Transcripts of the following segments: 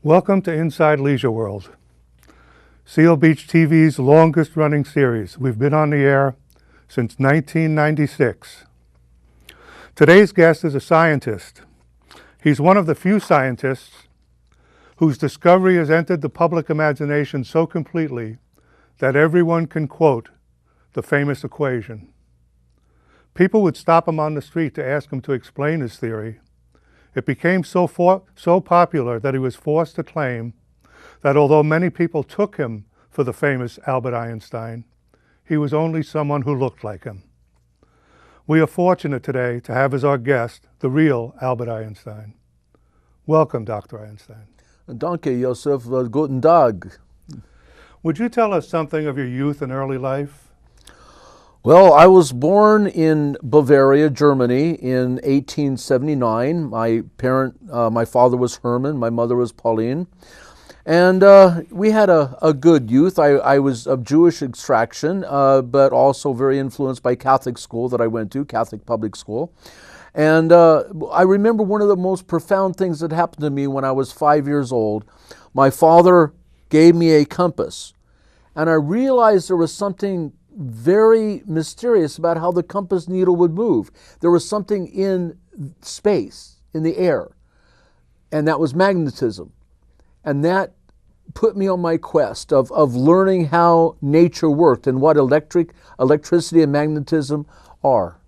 Welcome to Inside Leisure World, Seal Beach TV's longest running series. We've been on the air since 1996. Today's guest is a scientist. He's one of the few scientists whose discovery has entered the public imagination so completely that everyone can quote the famous equation. People would stop him on the street to ask him to explain his theory. It became so popular that he was forced to claim that although many people took him for the famous Albert Einstein, he was only someone who looked like him. We are fortunate today to have as our guest the real Albert Einstein. Welcome, Dr. Einstein. Danke, Josef. Guten Tag. Would you tell us something of your youth and early life? Well, I was born in Bavaria, Germany in 1879. My father was Hermann, my mother was Pauline. And we had a good youth. I was of Jewish extraction, but also very influenced by Catholic school that I went to, Catholic public school. And I remember one of the most profound things that happened to me when I was 5 years old. My father gave me a compass, and I realized there was something very mysterious about how the compass needle would move. There was something in space, in the air, and that was magnetism. And that put me on my quest of learning how nature worked and what electricity and magnetism are.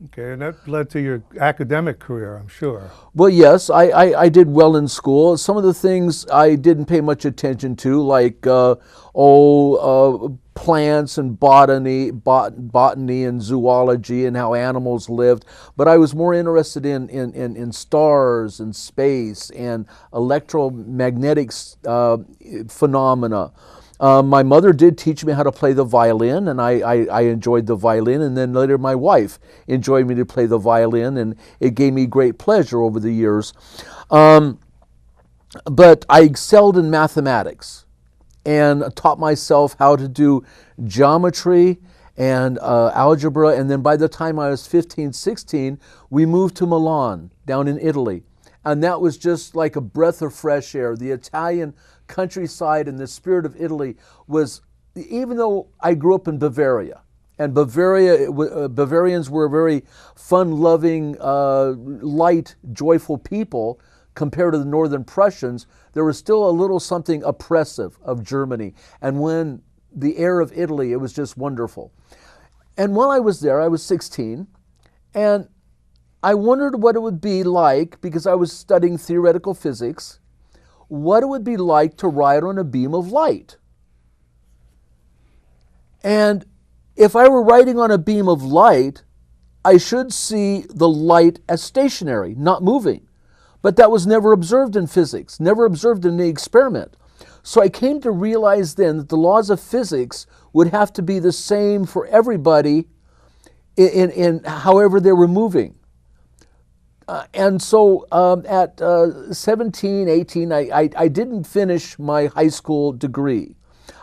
Okay, and that led to your academic career, I'm sure. Well, yes, I did well in school. Some of the things I didn't pay much attention to, like plants and botany and zoology and how animals lived. But I was more interested in stars and space and electromagnetic phenomena. My mother did teach me how to play the violin, and I enjoyed the violin, and then later my wife enjoyed me to play the violin, and it gave me great pleasure over the years. But I excelled in mathematics and taught myself how to do geometry and algebra, and then by the time I was 15, 16, we moved to Milan, down in Italy. And that was just like a breath of fresh air. The Italian countryside and the spirit of Italy was, even though I grew up in Bavaria, and Bavarians were very fun-loving, light, joyful people compared to the Northern Prussians, there was still a little something oppressive of Germany. And when the air of Italy, it was just wonderful. And while I was there, I was 16, and I wondered what it would be like, because I was studying theoretical physics, what it would be like to ride on a beam of light. And if I were riding on a beam of light, I should see the light as stationary, not moving. But that was never observed in physics, never observed in the experiment. So I came to realize then that the laws of physics would have to be the same for everybody in however they were moving. And so at 17, 18, I didn't finish my high school degree.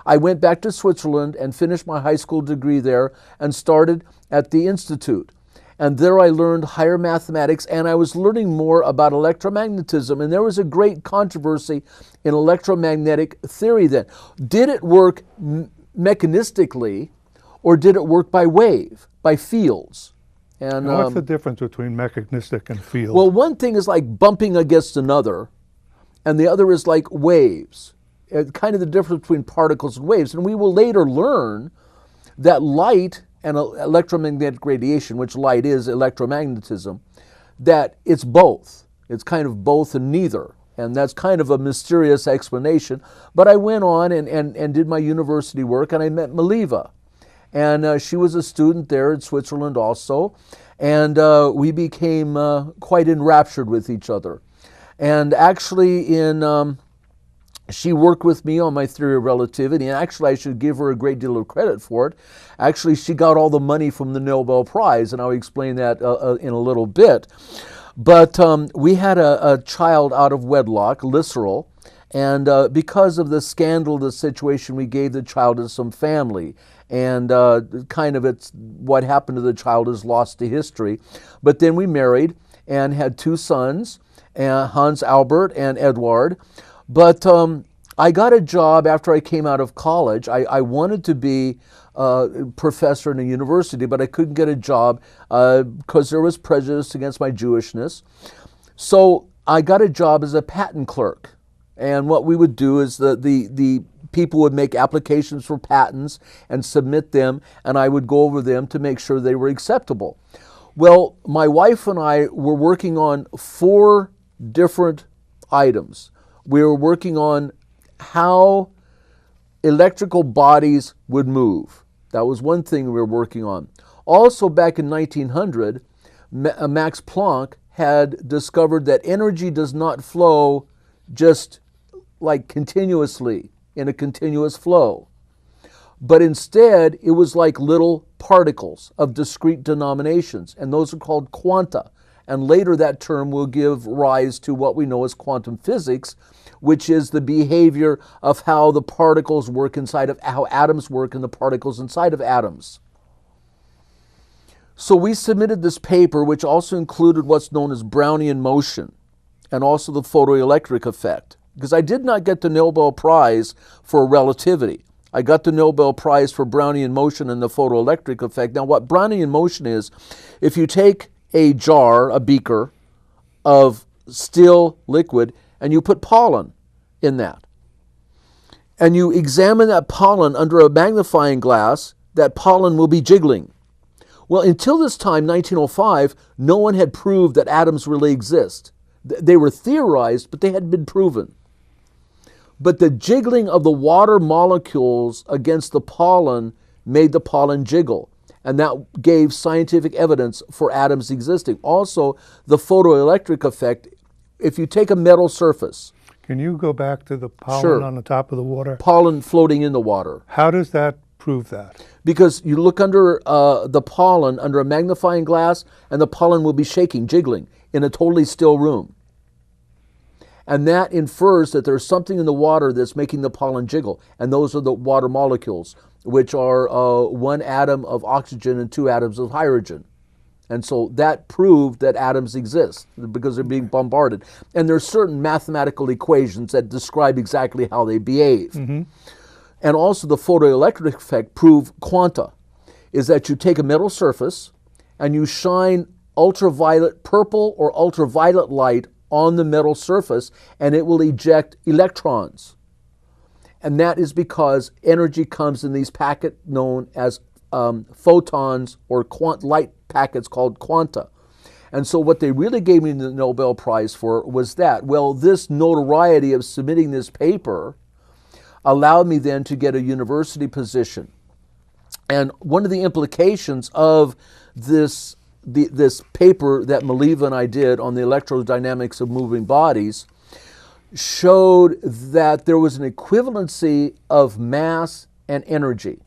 I went back to Switzerland and finished my high school degree there and started at the Institute. And there I learned higher mathematics, and I was learning more about electromagnetism. And there was a great controversy in electromagnetic theory then. Did it work mechanistically, or did it work by wave, by fields? And what's the difference between mechanistic and field? Well, one thing is like bumping against another, and the other is like waves. Kind of the difference between particles and waves. And we will later learn that light and electromagnetic radiation, which light is electromagnetism, that it's both. It's kind of both and neither. And that's kind of a mysterious explanation. But I went on and did my university work, and I met Maliva. And she was a student there in Switzerland also. And we became quite enraptured with each other. And actually she worked with me on my theory of relativity, and actually I should give her a great deal of credit for it. Actually, she got all the money from the Nobel Prize, and I'll explain that in a little bit. But we had a child out of wedlock, Lisserl, and because of the scandal, the situation, we gave the child to some family. And kind of it's what happened to the child is lost to history. But then we married and had 2 sons. and Hans Albert and Eduard. But I got a job after I came out of college. I wanted to be a professor in a university, but I couldn't get a job because there was prejudice against my Jewishness. So I got a job as a patent clerk. And what we would do is the people would make applications for patents and submit them, and I would go over them to make sure they were acceptable. Well, my wife and I were working on 4 different items. We were working on how electrical bodies would move. That was one thing we were working on. Also, back in 1900, Max Planck had discovered that energy does not flow just like continuously in a continuous flow, but instead it was like little particles of discrete denominations, and those are called quanta. And later that term will give rise to what we know as quantum physics, which is the behavior of how the particles work inside of, how atoms work and the particles inside of atoms. So we submitted this paper, which also included what's known as Brownian motion and also the photoelectric effect, because I did not get the Nobel Prize for relativity. I got the Nobel Prize for Brownian motion and the photoelectric effect. Now, what Brownian motion is, if you take a jar, a beaker of still liquid, and you put pollen in that, and you examine that pollen under a magnifying glass, that pollen will be jiggling. Well, until this time, 1905, no one had proved that atoms really exist. They were theorized, but they hadn't been proven. But the jiggling of the water molecules against the pollen made the pollen jiggle, and that gave scientific evidence for atoms existing. Also, the photoelectric effect, if you take a metal surface. Can you go back to the pollen Sure. on the top of the water? Pollen floating in the water. How does that prove that? Because you look under the pollen under a magnifying glass, and the pollen will be shaking, jiggling in a totally still room. And that infers that there's something in the water that's making the pollen jiggle. And those are the water molecules, which are 1 atom of oxygen and 2 atoms of hydrogen. And so that proved that atoms exist because they're being bombarded. And there's certain mathematical equations that describe exactly how they behave. Mm-hmm. And also the photoelectric effect proved quanta, is that you take a metal surface and you shine ultraviolet, purple or ultraviolet light on the metal surface, and it will eject electrons. And that is because energy comes in these packets known as photons or light packets called quanta. And so what they really gave me the Nobel Prize for was that. Well, this notoriety of submitting this paper allowed me then to get a university position. And one of the implications of this paper that Maliva and I did on the electrodynamics of moving bodies showed that there was an equivalency of mass and energy,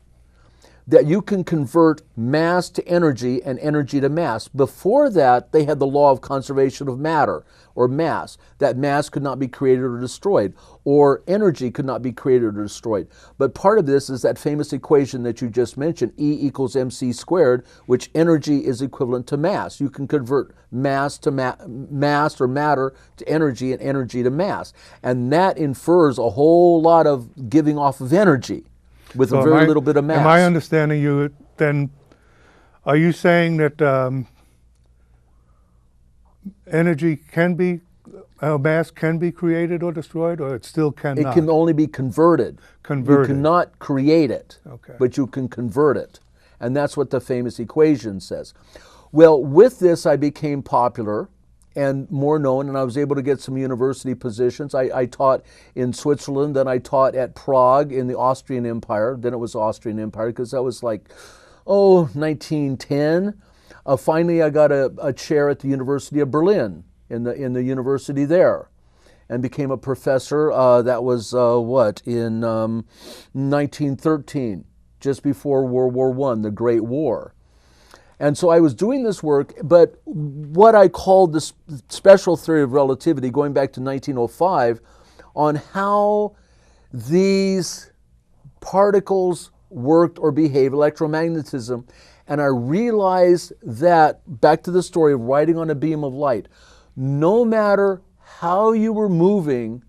that you can convert mass to energy and energy to mass. Before that, they had the law of conservation of matter or mass, that mass could not be created or destroyed, or energy could not be created or destroyed. But part of this is that famous equation that you just mentioned, E equals mc squared, which energy is equivalent to mass. You can convert mass to mass or matter to energy and energy to mass. And that infers a whole lot of giving off of energy with So a very little bit of mass. Am I understanding you then? Are you saying that energy can be, mass can be created or destroyed, or it still cannot? It can only be converted. Converted. You cannot create it, Okay. but you can convert it. And that's what the famous equation says. Well, with this, I became popular and more known, and I was able to get some university positions. I taught in Switzerland, then I taught at Prague in the Austrian Empire. Then it was Austrian Empire, because that was like, 1910. Finally, I got a chair at the University of Berlin, in the university there, and became a professor. That was, in 1913, just before World War I, the Great War. And so I was doing this work, but what I called the special theory of relativity, going back to 1905, on how these particles worked or behaved, electromagnetism, and I realized that, back to the story of riding on a beam of light, no matter how you were moving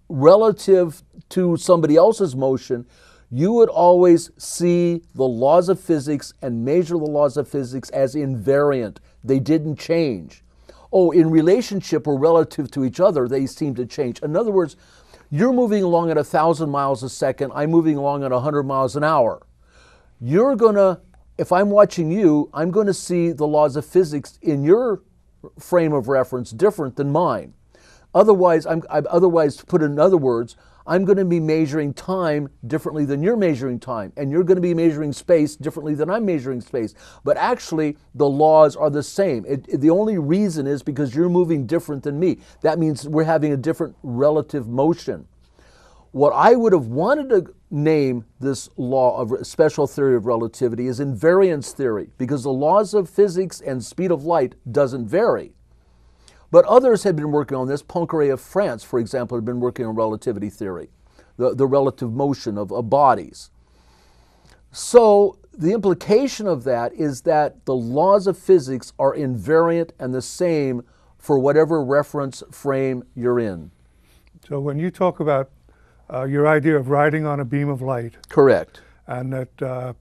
relative to somebody else's motion, you would always see the laws of physics and measure the laws of physics as invariant. They didn't change. Oh, in relationship or relative to each other, they seem to change. In other words, you're moving along at 1,000 miles a second, I'm moving along at 100 miles an hour. You're gonna, if I'm watching you, I'm gonna see the laws of physics in your frame of reference different than mine. Otherwise, to put it in other words, I'm going to be measuring time differently than you're measuring time, and you're going to be measuring space differently than I'm measuring space. But actually, the laws are the same. The only reason is because you're moving different than me. That means we're having a different relative motion. What I would have wanted to name this law of special theory of relativity is invariance theory, because the laws of physics and speed of light doesn't vary. But others had been working on this. Poincaré of France, for example, had been working on relativity theory, the relative motion of bodies. So the implication of that is that the laws of physics are invariant and the same for whatever reference frame you're in. So when you talk about your idea of riding on a beam of light, Correct. and that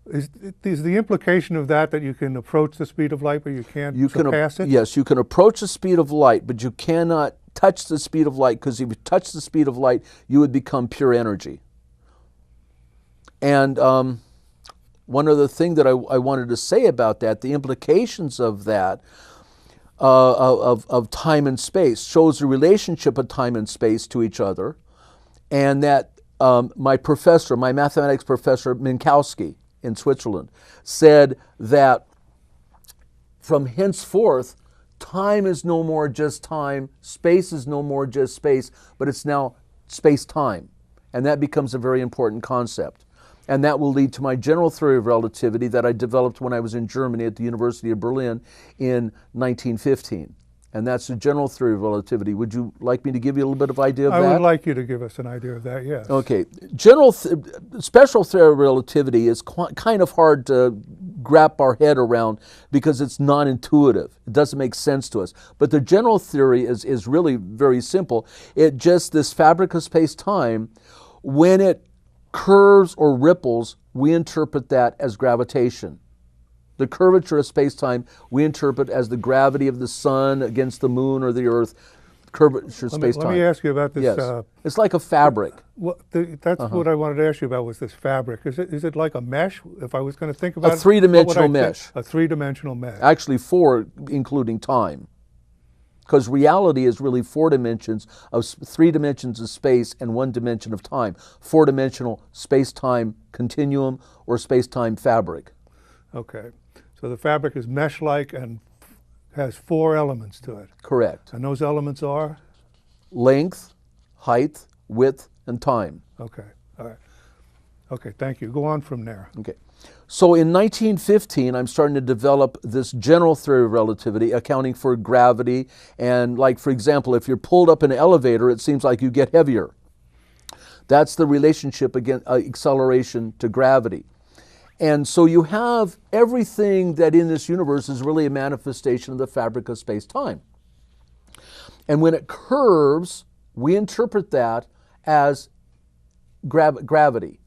is the implication of that you can approach the speed of light but you can't surpass it? Yes, you can approach the speed of light, but you cannot touch the speed of light, because if you touch the speed of light, you would become pure energy. And one other thing that I wanted to say about that, the implications of that, of time and space, shows the relationship of time and space to each other, and that my mathematics professor, Minkowski, in Switzerland, said that from henceforth, time is no more just time, space is no more just space, but it's now space-time. And that becomes a very important concept. And that will lead to my general theory of relativity that I developed when I was in Germany at the University of Berlin in 1915. And that's the general theory of relativity. Would you like me to give you a little bit of idea of that? I would like you to give us an idea of that, yes. Okay. Special theory of relativity is kind of hard to wrap our head around because it's non-intuitive. It doesn't make sense to us. But the general theory is really very simple. This fabric of space-time, when it curves or ripples, we interpret that as gravitation. The curvature of space-time we interpret as the gravity of the sun against the moon or the earth. Curvature of space-time. Let me ask you about this. Yes. It's like a fabric. That's what I wanted to ask you about, was this fabric. Is it like a mesh? If I was going to think about a three-dimensional mesh. A three-dimensional mesh. Actually 4, including time. Because reality is really 4 dimensions of 3 dimensions of space and 1 dimension of time. 4-dimensional space-time continuum or space-time fabric. Okay. So the fabric is mesh-like and has 4 elements to it. Correct. And those elements are? Length, height, width, and time. Okay. All right. Okay, thank you. Go on from there. Okay. So in 1915, I'm starting to develop this general theory of relativity, accounting for gravity. And like, for example, if you're pulled up in an elevator, it seems like you get heavier. That's the relationship, again, acceleration to gravity. And so you have everything that in this universe is really a manifestation of the fabric of space-time. And when it curves, we interpret that as gravity.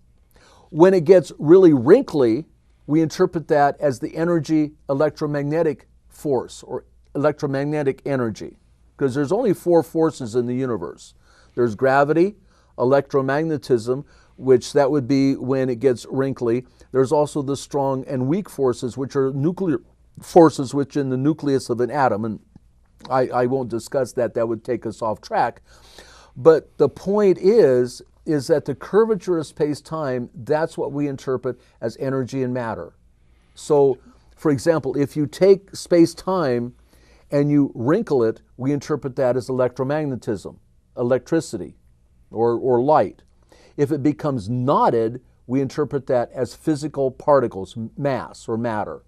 When it gets really wrinkly, we interpret that as the energy electromagnetic force or electromagnetic energy. Because there's only 4 forces in the universe. There's gravity, electromagnetism, which that would be when it gets wrinkly. There's also the strong and weak forces, which are nuclear forces, which in the nucleus of an atom. And I won't discuss that. That would take us off track. But the point is that the curvature of space-time, that's what we interpret as energy and matter. So, for example, if you take space-time and you wrinkle it, we interpret that as electromagnetism, electricity, or light. If it becomes knotted, we interpret that as physical particles, mass or matter.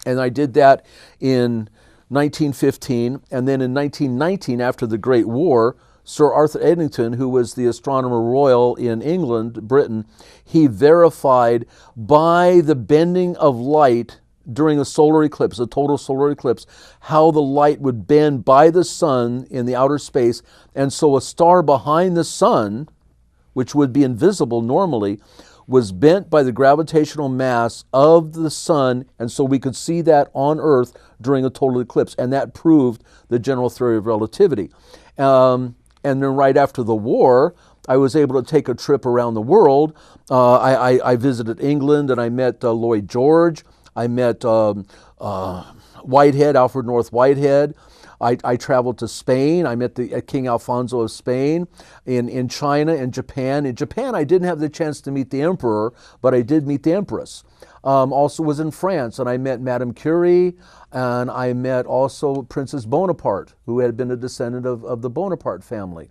And I did that in 1915, and then in 1919, after the Great War, Sir Arthur Eddington, who was the Astronomer Royal in England, Britain, he verified by the bending of light during a solar eclipse, a total solar eclipse, how the light would bend by the sun in the outer space. And so a star behind the sun, which would be invisible normally, was bent by the gravitational mass of the sun. And so we could see that on Earth during a total eclipse. And that proved the general theory of relativity. And then right after the war, I was able to take a trip around the world. I visited England and I met Lloyd George. I met Whitehead, Alfred North Whitehead. I traveled to Spain. I met King Alfonso of Spain. In China and Japan. In Japan, I didn't have the chance to meet the emperor, but I did meet the empress. Also was in France, and I met Madame Curie, and I met also Princess Bonaparte, who had been a descendant of the Bonaparte family.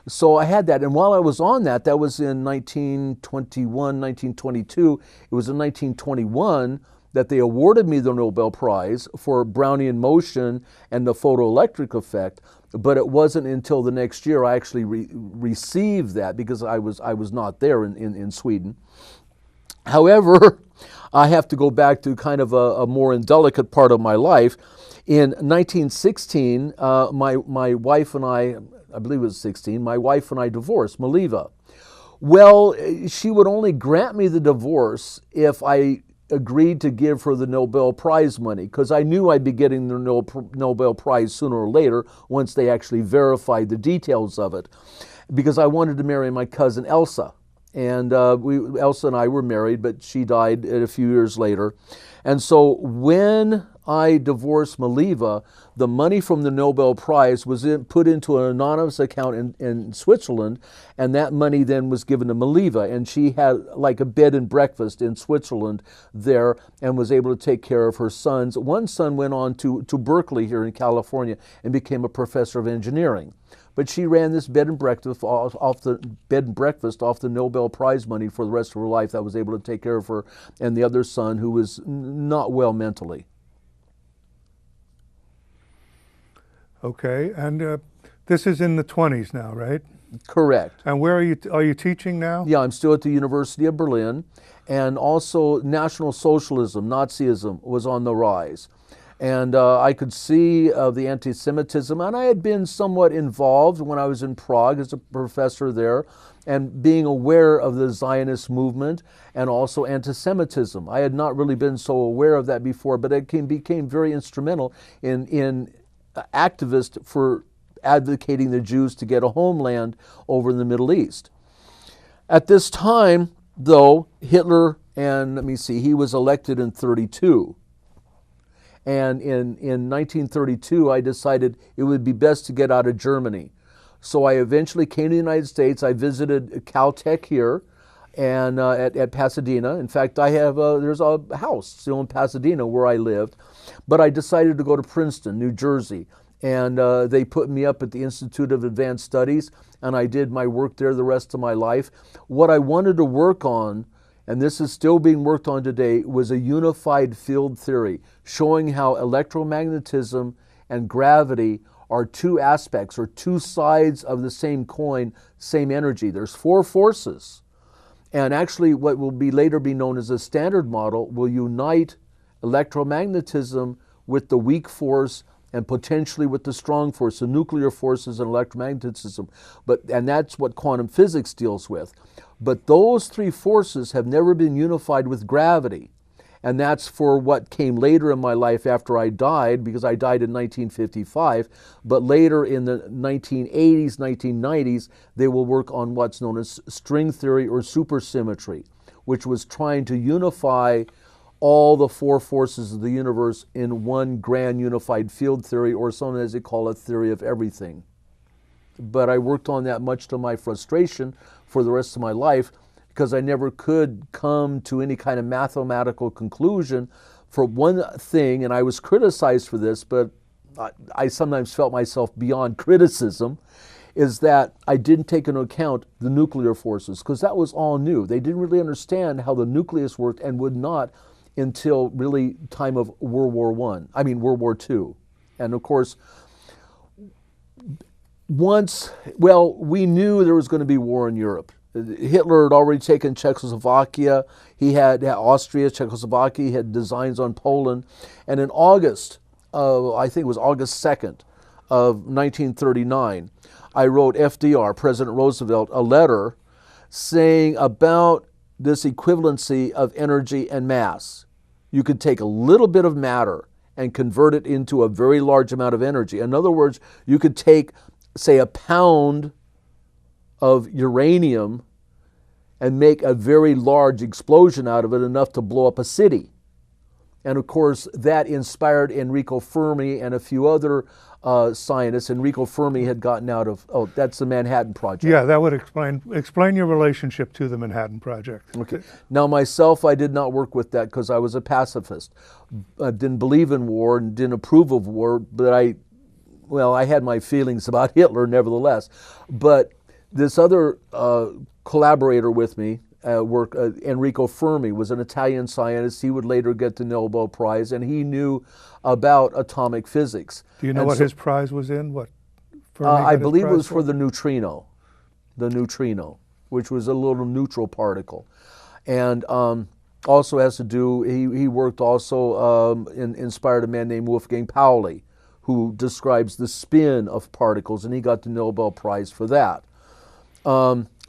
So I had that, and while I was on that, that was in 1921, 1922. It was in 1921 that they awarded me the Nobel Prize for Brownian motion and the photoelectric effect, but it wasn't until the next year I actually received that, because I was not there in Sweden. However, I have to go back to kind of a more indelicate part of my life. In 1916, my wife and I believe it was 16, my wife and I divorced, Maliva. Well, she would only grant me the divorce if I agreed to give her the Nobel Prize money, because I knew I'd be getting the Nobel Prize sooner or later once they actually verified the details of it, because I wanted to marry my cousin Elsa. And Elsa and I were married, but she died a few years later. And so when I divorced Maliva, the money from the Nobel Prize was put into an anonymous account in Switzerland, and that money then was given to Maliva, and she had like a bed and breakfast in Switzerland there and was able to take care of her sons. One son went on to Berkeley here in California and became a professor of engineering. But she ran this bed and breakfast off the Nobel Prize money for the rest of her life. That was able to take care of her and the other son, who was not well mentally. Okay, and this is in the 20s now, right? Correct. And where are you teaching now? Yeah, I'm still at the University of Berlin, and also National Socialism, Nazism, was on the rise. And I could see the anti-Semitism, and I had been somewhat involved when I was in Prague as a professor there, and being aware of the Zionist movement and also anti-Semitism. I had not really been so aware of that before, but it became very instrumental in activist for advocating the Jews to get a homeland over in the Middle East. At this time, though, Hitler, and let me see, he was elected in 1932. And in 1932, I decided it would be best to get out of Germany. So I eventually came to the United States. I visited Caltech here and at Pasadena. In fact, I have there's a house still in Pasadena where I lived. But I decided to go to Princeton, New Jersey. And they put me up at the Institute of Advanced Studies, and I did my work there the rest of my life. What I wanted to work on, and this is still being worked on today, was a unified field theory, showing how electromagnetism and gravity are two aspects or two sides of the same coin, same energy. There's four forces. And actually what will later be known as a standard model will unite electromagnetism with the weak force and potentially with the strong force, the nuclear forces and electromagnetism. And that's what quantum physics deals with. But those three forces have never been unified with gravity. And that's for what came later in my life after I died, because I died in 1955. But later in the 1980s, 1990s, they will work on what's known as string theory or supersymmetry, which was trying to unify all the four forces of the universe in one grand unified field theory, or something as they call it, theory of everything. But I worked on that much to my frustration for the rest of my life, because I never could come to any kind of mathematical conclusion for one thing, and I was criticized for this, but I sometimes felt myself beyond criticism, is that I didn't take into account the nuclear forces, because that was all new. They didn't really understand how the nucleus worked, and would not until really time of World War II. And of course, we knew there was going to be war in Europe. Hitler had already taken Czechoslovakia. He had Austria, Czechoslovakia. He had designs on Poland. And in August, I think it was August 2nd of 1939, I wrote FDR, President Roosevelt, a letter saying about this equivalency of energy and mass. You could take a little bit of matter and convert it into a very large amount of energy. In other words, you could take, say, a pound of uranium and make a very large explosion out of it, enough to blow up a city. And of course, that inspired Enrico Fermi and a few other scientists. Enrico Fermi had gotten out of, that's the Manhattan Project. Yeah, that would explain your relationship to the Manhattan Project. Okay. Now, myself, I did not work with that because I was a pacifist. I didn't believe in war and didn't approve of war, but I had my feelings about Hitler nevertheless. But this other collaborator with me Enrico Fermi, was an Italian scientist. He would later get the Nobel Prize, and he knew about atomic physics. Do you know what his prize was in? What? I believe it was for the neutrino, which was a little neutral particle. And also has to do, he worked also, inspired a man named Wolfgang Pauli, who describes the spin of particles, and he got the Nobel Prize for that.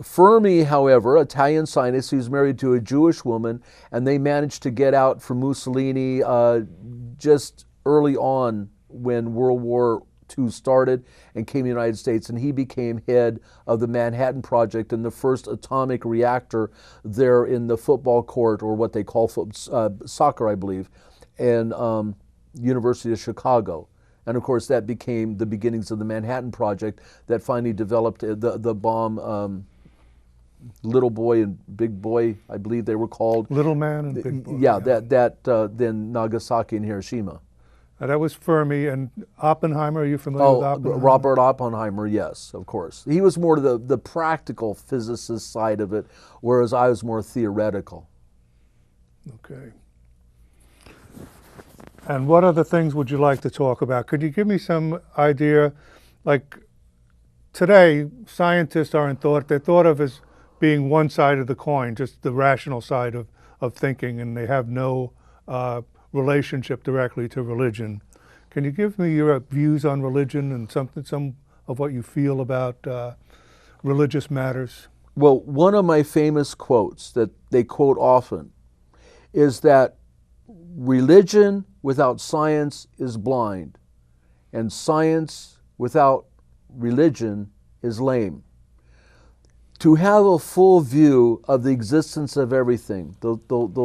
Fermi, however, Italian scientist, he was married to a Jewish woman, and they managed to get out from Mussolini just early on when World War II started and came to the United States, and he became head of the Manhattan Project and the first atomic reactor there in the football court, or what they call soccer, I believe, and University of Chicago. And of course, that became the beginnings of the Manhattan Project that finally developed the bomb, Little Boy and Big Boy, I believe they were called. Little Man and Big Boy. Yeah, then Nagasaki and Hiroshima. That was Fermi. And Oppenheimer, are you familiar with Oppenheimer? Robert Oppenheimer, yes, of course. He was more the practical physicist side of it, whereas I was more theoretical. Okay. And what other things would you like to talk about? Could you give me some idea, like today, scientists aren't they're thought of as being one side of the coin, just the rational side of thinking, and they have no relationship directly to religion. Can you give me your views on religion and some of what you feel about religious matters? Well, one of my famous quotes that they quote often is that religion without science is blind, and science without religion is lame. To have a full view of the existence of everything, the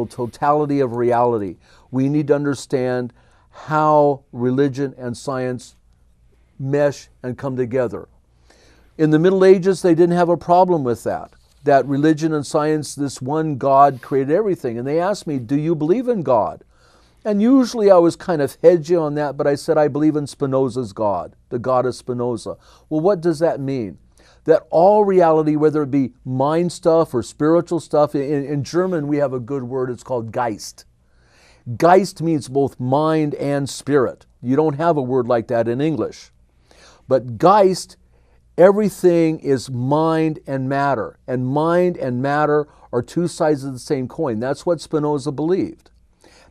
totality of reality, we need to understand how religion and science mesh and come together. In the Middle Ages, they didn't have a problem with that religion and science, this one God created everything. And they asked me, do you believe in God? And usually I was kind of hedgy on that, but I said, I believe in Spinoza's God, the God of Spinoza. Well, what does that mean? That all reality, whether it be mind stuff or spiritual stuff, in German we have a good word, it's called Geist. Geist means both mind and spirit. You don't have a word like that in English. But Geist, everything is mind and matter. And mind and matter are two sides of the same coin. That's what Spinoza believed.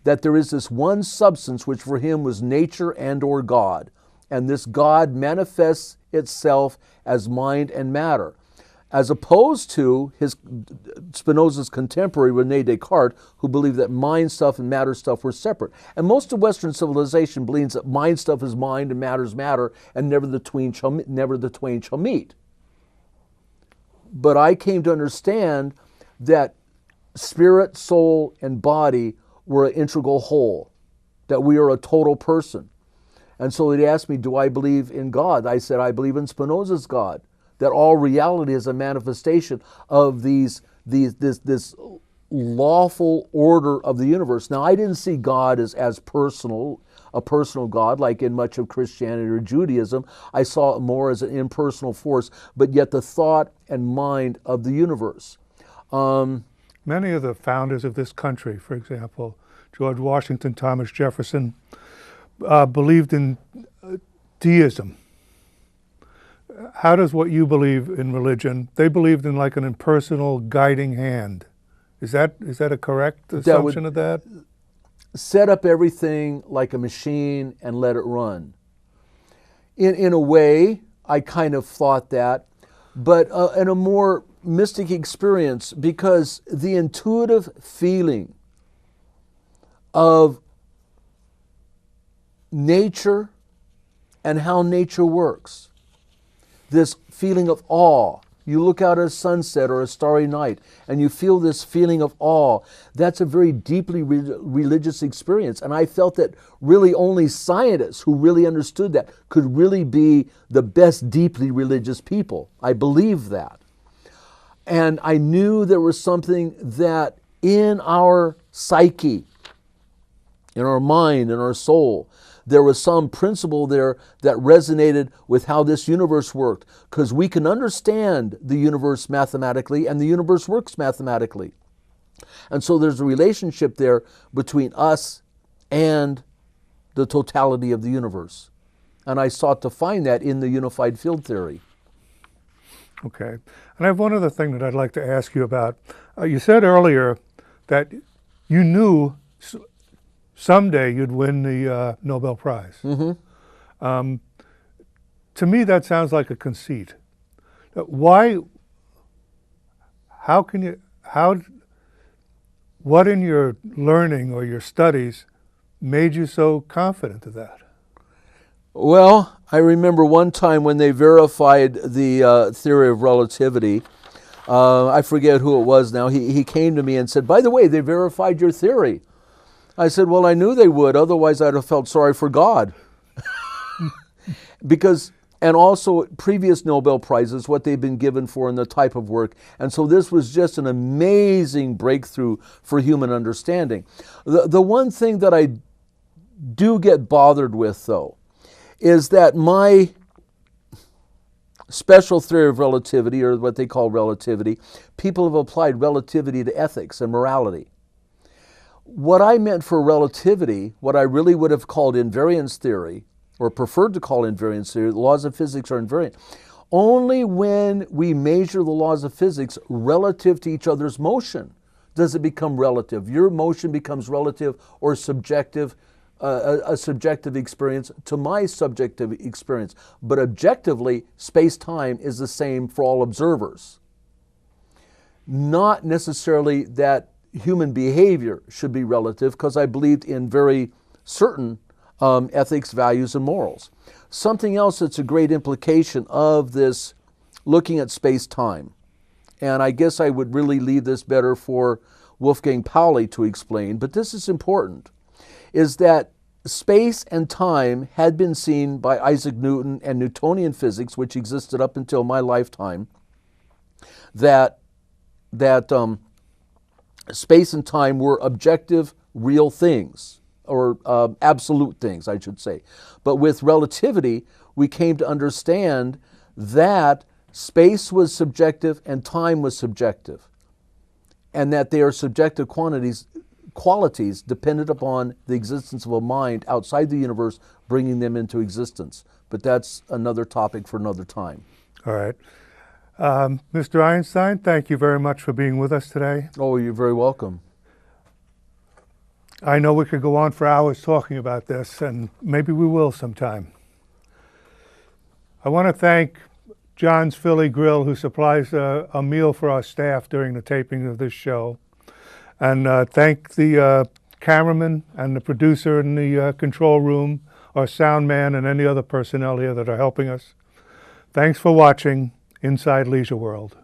That there is this one substance which for him was nature and or God. And this God manifests itself as mind and matter. As opposed to Spinoza's contemporary René Descartes, who believed that mind stuff and matter stuff were separate. And most of Western civilization believes that mind stuff is mind and matter is matter, and never the twain shall meet. But I came to understand that spirit, soul, and body were an integral whole, that we are a total person. And so they asked me, do I believe in God? I said, I believe in Spinoza's God, that all reality is a manifestation of this lawful order of the universe. Now, I didn't see God as personal, a personal God, like in much of Christianity or Judaism. I saw it more as an impersonal force, but yet the thought and mind of the universe. Many of the founders of this country, for example, George Washington, Thomas Jefferson, believed in deism. how does what you believe in religion, they believed in like an impersonal guiding hand. Is that a correct assumption of that? Set up everything like a machine and let it run. In a way, I kind of thought that, but in a more mystic experience, because the intuitive feeling of nature and how nature works, this feeling of awe. You look out at a sunset or a starry night and you feel this feeling of awe. That's a very deeply religious experience. And I felt that really only scientists who really understood that could really be the best deeply religious people. I believe that. And I knew there was something that in our psyche, in our mind, in our soul, there was some principle there that resonated with how this universe worked, because we can understand the universe mathematically and the universe works mathematically. And so there's a relationship there between us and the totality of the universe. And I sought to find that in the unified field theory. Okay. And I have one other thing that I'd like to ask you about. You said earlier that you knew someday you'd win the Nobel Prize. Mm-hmm. To me, that sounds like a conceit. Why? How can you? What in your learning or your studies made you so confident of that? Well, I remember one time when they verified the theory of relativity. I forget who it was now. He came to me and said, "By the way, they verified your theory." I said, "Well, I knew they would. Otherwise, I'd have felt sorry for God." Because, and also previous Nobel Prizes, what they've been given for and the type of work. And so this was just an amazing breakthrough for human understanding. The one thing that I do get bothered with, though, is that my special theory of relativity, or what they call relativity, people have applied relativity to ethics and morality. What I meant for relativity, what I really would have called invariance theory, or preferred to call invariance theory, the laws of physics are invariant. Only when we measure the laws of physics relative to each other's motion does it become relative. Your motion becomes relative or subjective, a subjective experience to my subjective experience. But objectively, space-time is the same for all observers. Not necessarily that human behavior should be relative, because I believed in very certain ethics, values, and morals. Something else that's a great implication of this looking at space-time, and I guess I would really leave this better for Wolfgang Pauli to explain, but this is important, is that space and time had been seen by Isaac Newton and Newtonian physics, which existed up until my lifetime, that space and time were objective, real things, or absolute things, I should say. But with relativity, we came to understand that space was subjective and time was subjective, and that they are subjective qualities dependent upon the existence of a mind outside the universe bringing them into existence. But that's another topic for another time. All right. Mr. Einstein, thank you very much for being with us today. Oh, you're very welcome. I know we could go on for hours talking about this, and maybe we will sometime. I want to thank John's Philly Grill, who supplies a meal for our staff during the taping of this show. And thank the cameraman and the producer in the control room, our sound man, and any other personnel here that are helping us. Thanks for watching Inside Leisure World.